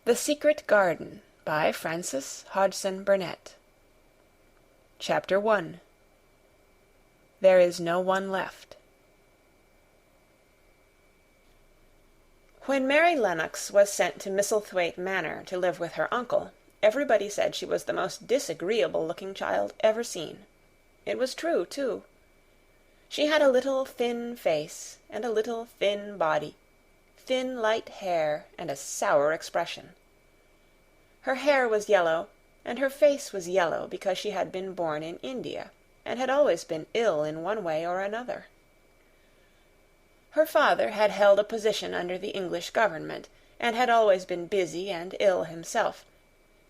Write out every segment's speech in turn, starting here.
The Secret Garden by Frances Hodgson Burnett. Chapter 1. There is no one left. When Mary Lennox was sent to Misselthwaite Manor to live with her uncle, everybody said she was the most disagreeable-looking child ever seen. It was true, too. She had a little thin face and a little thin body, thin light hair and a sour expression. Her hair was yellow, and her face was yellow because she had been born in India, and had always been ill in one way or another. Her father had held a position under the English government, and had always been busy and ill himself,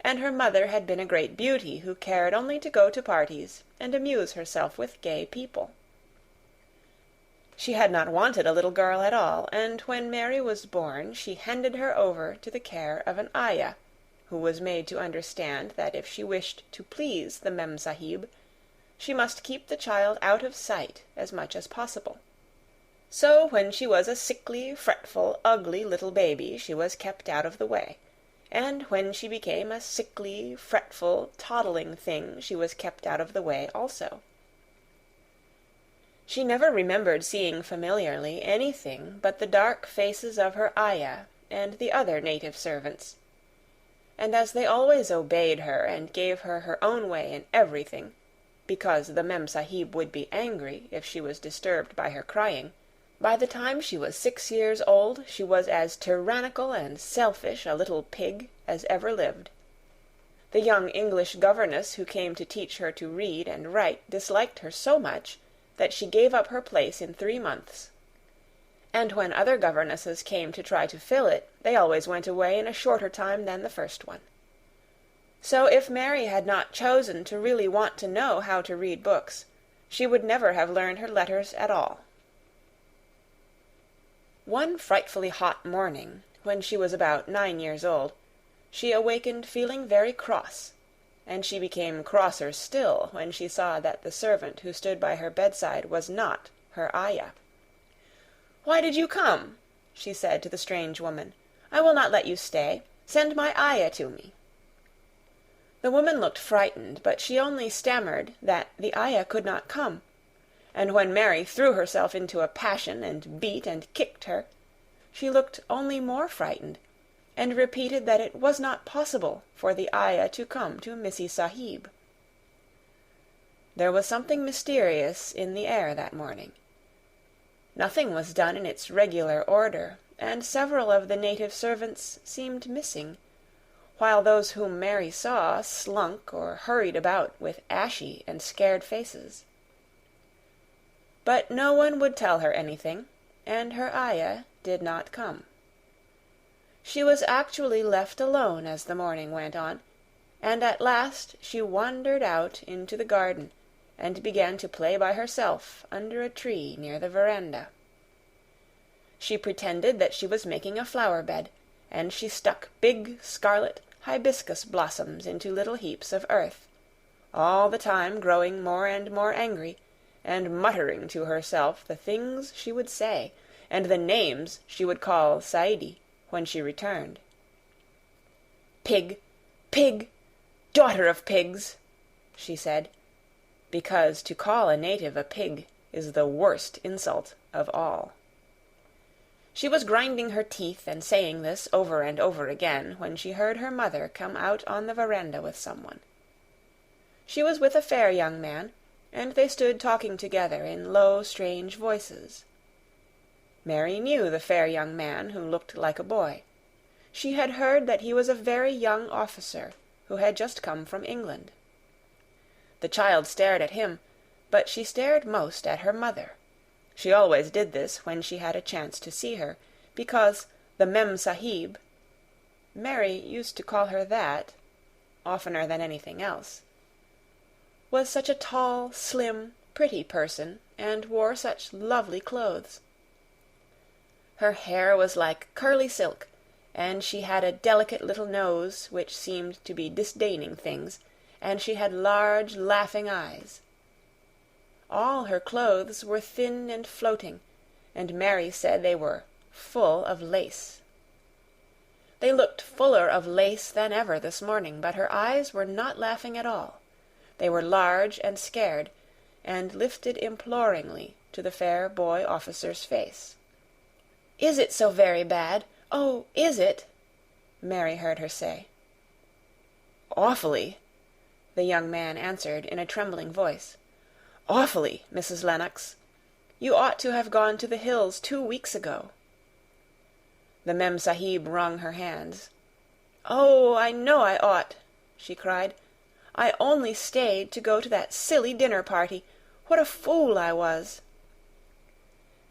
and her mother had been a great beauty who cared only to go to parties and amuse herself with gay people. She had not wanted a little girl at all, and when Mary was born she handed her over to the care of an ayah, who was made to understand that if she wished to please the Mem-Sahib, she must keep the child out of sight as much as possible. So when she was a sickly, fretful, ugly little baby, she was kept out of the way, and when she became a sickly, fretful, toddling thing, she was kept out of the way also. She never remembered seeing familiarly anything but the dark faces of her ayah and the other native servants, and as they always obeyed her and gave her her own way in everything, because the Mem-Sahib would be angry if she was disturbed by her crying, by the time she was 6 years old she was as tyrannical and selfish a little pig as ever lived. The young English governess who came to teach her to read and write disliked her so much that she gave up her place in 3 months. And when other governesses came to try to fill it, they always went away in a shorter time than the first one. So if Mary had not chosen to really want to know how to read books, she would never have learned her letters at all. One frightfully hot morning, when she was about 9 years old, she awakened feeling very cross, and she became crosser still when she saw that the servant who stood by her bedside was not her ayah. "Why did you come?" she said to the strange woman. "I will not let you stay. Send my ayah to me." The woman looked frightened, but she only stammered that the ayah could not come, and when Mary threw herself into a passion and beat and kicked her, she looked only more frightened, and repeated that it was not possible for the ayah to come to Missy Sahib. There was something mysterious in the air that morning. Nothing was done in its regular order, and several of the native servants seemed missing, while those whom Mary saw slunk or hurried about with ashy and scared faces. But no one would tell her anything, and her ayah did not come. She was actually left alone as the morning went on, and at last she wandered out into the garden and began to play by herself under a tree near the veranda. She pretended that she was making a flower-bed, and she stuck big scarlet hibiscus blossoms into little heaps of earth, all the time growing more and more angry, and muttering to herself the things she would say, and the names she would call Saidi when she returned. "Pig! Pig! Daughter of pigs!" she said, because to call a native a pig is the worst insult of all. She was grinding her teeth and saying this over and over again when she heard her mother come out on the veranda with someone. She was with a fair young man, and they stood talking together in low, strange voices. Mary knew the fair young man who looked like a boy. She had heard that he was a very young officer who had just come from England. The child stared at him, but she stared most at her mother. She always did this when she had a chance to see her, because the Mem-Sahib, Mary used to call her that, oftener than anything else, was such a tall, slim, pretty person, and wore such lovely clothes. Her hair was like curly silk, and she had a delicate little nose which seemed to be disdaining things, and she had large, laughing eyes. All her clothes were thin and floating, and Mary said they were full of lace. They looked fuller of lace than ever this morning, but her eyes were not laughing at all. They were large and scared, and lifted imploringly to the fair boy officer's face. "Is it so very bad? Oh, is it?" Mary heard her say. "Awfully," the young man answered in a trembling voice. "Awfully, Mrs. Lennox. You ought to have gone to the hills 2 weeks ago." The Mem-Sahib wrung her hands. "Oh, I know I ought," she cried. "I only stayed to go to that silly dinner party. What a fool I was!"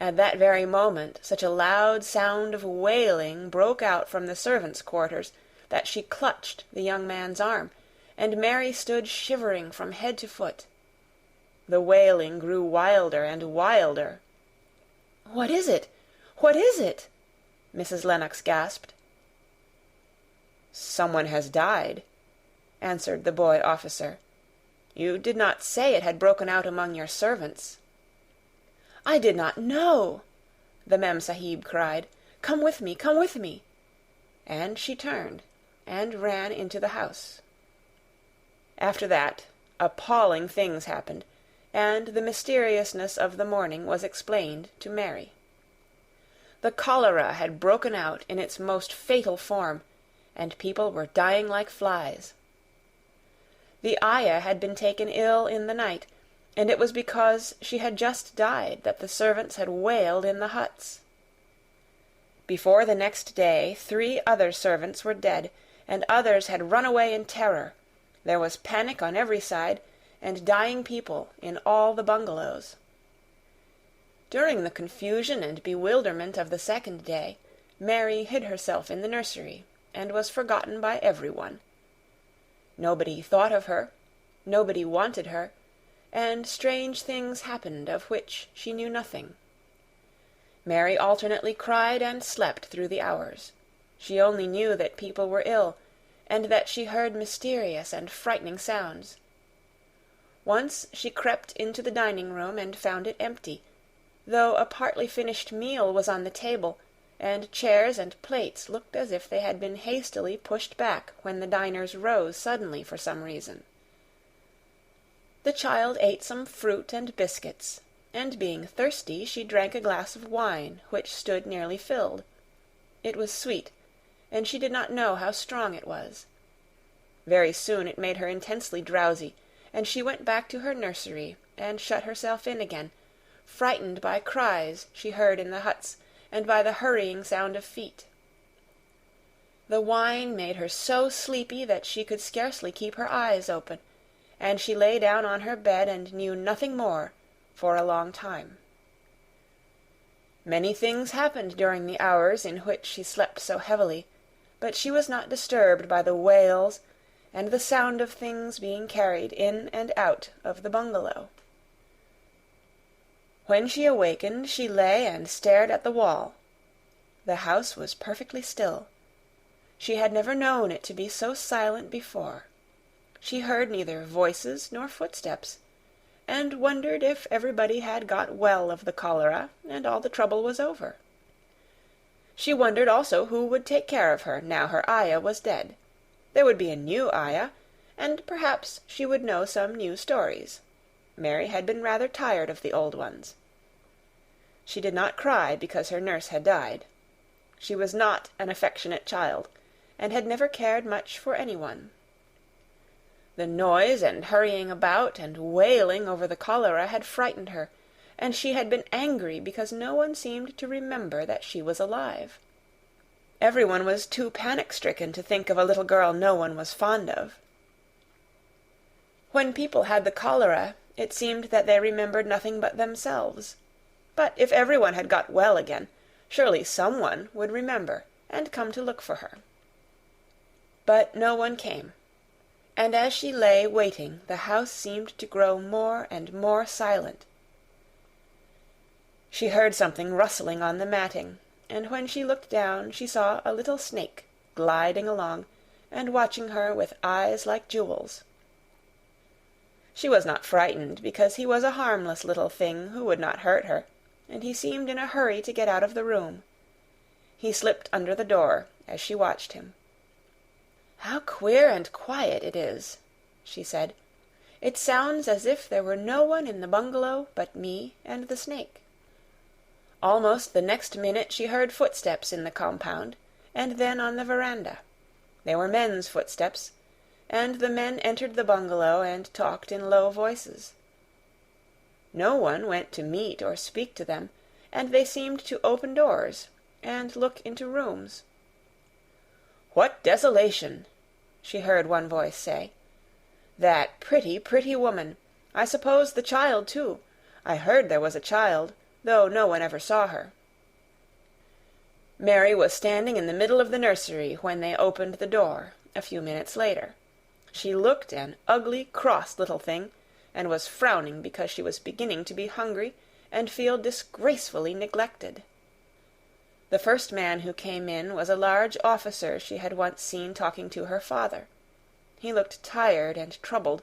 At that very moment such a loud sound of wailing broke out from the servants' quarters that she clutched the young man's arm, and Mary stood shivering from head to foot. The wailing grew wilder and wilder. "What is it? What is it?" Mrs. Lennox gasped. "Someone has died," answered the boy officer. "You did not say it had broken out among your servants." "I did not know," the Mem-Sahib cried. "Come with me, come with me." And she turned and ran into the house. After that, appalling things happened, and the mysteriousness of the morning was explained to Mary. The cholera had broken out in its most fatal form, and people were dying like flies. The ayah had been taken ill in the night, and it was because she had just died that the servants had wailed in the huts. Before the next day 3 other servants were dead, and others had run away in terror. There was panic on every side, and dying people in all the bungalows. During the confusion and bewilderment of the second day, Mary hid herself in the nursery, and was forgotten by everyone. Nobody thought of her, nobody wanted her, and strange things happened of which she knew nothing. Mary alternately cried and slept through the hours. She only knew that people were ill, and that she heard mysterious and frightening sounds. Once she crept into the dining-room and found it empty, though a partly finished meal was on the table, and chairs and plates looked as if they had been hastily pushed back when the diners rose suddenly for some reason. The child ate some fruit and biscuits, and being thirsty she drank a glass of wine which stood nearly filled. It was sweet, and she did not know how strong it was. Very soon it made her intensely drowsy, and she went back to her nursery and shut herself in again, frightened by cries she heard in the huts and by the hurrying sound of feet. The wine made her so sleepy that she could scarcely keep her eyes open, and she lay down on her bed and knew nothing more for a long time. Many things happened during the hours in which she slept so heavily, but she was not disturbed by the wails and the sound of things being carried in and out of the bungalow. When she awakened, she lay and stared at the wall. The house was perfectly still. She had never known it to be so silent before. She heard neither voices nor footsteps, and wondered if everybody had got well of the cholera and all the trouble was over. She wondered also who would take care of her now her ayah was dead. There would be a new ayah, and perhaps she would know some new stories. Mary had been rather tired of the old ones. She did not cry because her nurse had died. She was not an affectionate child, and had never cared much for anyone. The noise and hurrying about and wailing over the cholera had frightened her, and she had been angry because no one seemed to remember that she was alive. Everyone was too panic-stricken to think of a little girl no one was fond of. When people had the cholera, it seemed that they remembered nothing but themselves. But if everyone had got well again, surely someone would remember and come to look for her. But no one came, and as she lay waiting, the house seemed to grow more and more silent. She heard something rustling on the matting, and when she looked down she saw a little snake gliding along and watching her with eyes like jewels. She was not frightened, because he was a harmless little thing who would not hurt her, and he seemed in a hurry to get out of the room. He slipped under the door as she watched him. "How queer and quiet it is," she said. "It sounds as if there were no one in the bungalow but me and the snake." Almost the next minute she heard footsteps in the compound, and then on the veranda. They were men's footsteps, and the men entered the bungalow and talked in low voices. No one went to meet or speak to them, and they seemed to open doors and look into rooms. "What desolation!" she heard one voice say. "That pretty, pretty woman! I suppose the child, too. I heard there was a child, though no one ever saw her." Mary was standing in the middle of the nursery when they opened the door, a few minutes later. She looked an ugly, cross little thing, and was frowning because she was beginning to be hungry and feel disgracefully neglected. The first man who came in was a large officer she had once seen talking to her father. He looked tired and troubled,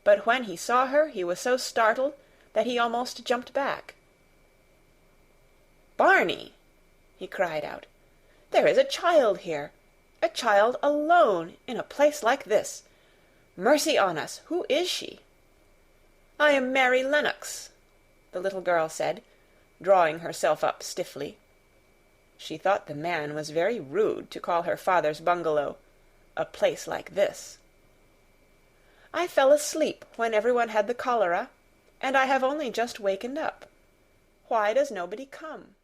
but when he saw her he was so startled that he almost jumped back. "Barney!" he cried out. "There is a child here! A child alone in a place like this! Mercy on us, who is she?" "I am Mary Lennox," the little girl said, drawing herself up stiffly. She thought the man was very rude to call her father's bungalow a place like this. "I fell asleep when everyone had the cholera, and I have only just wakened up. Why does nobody come?"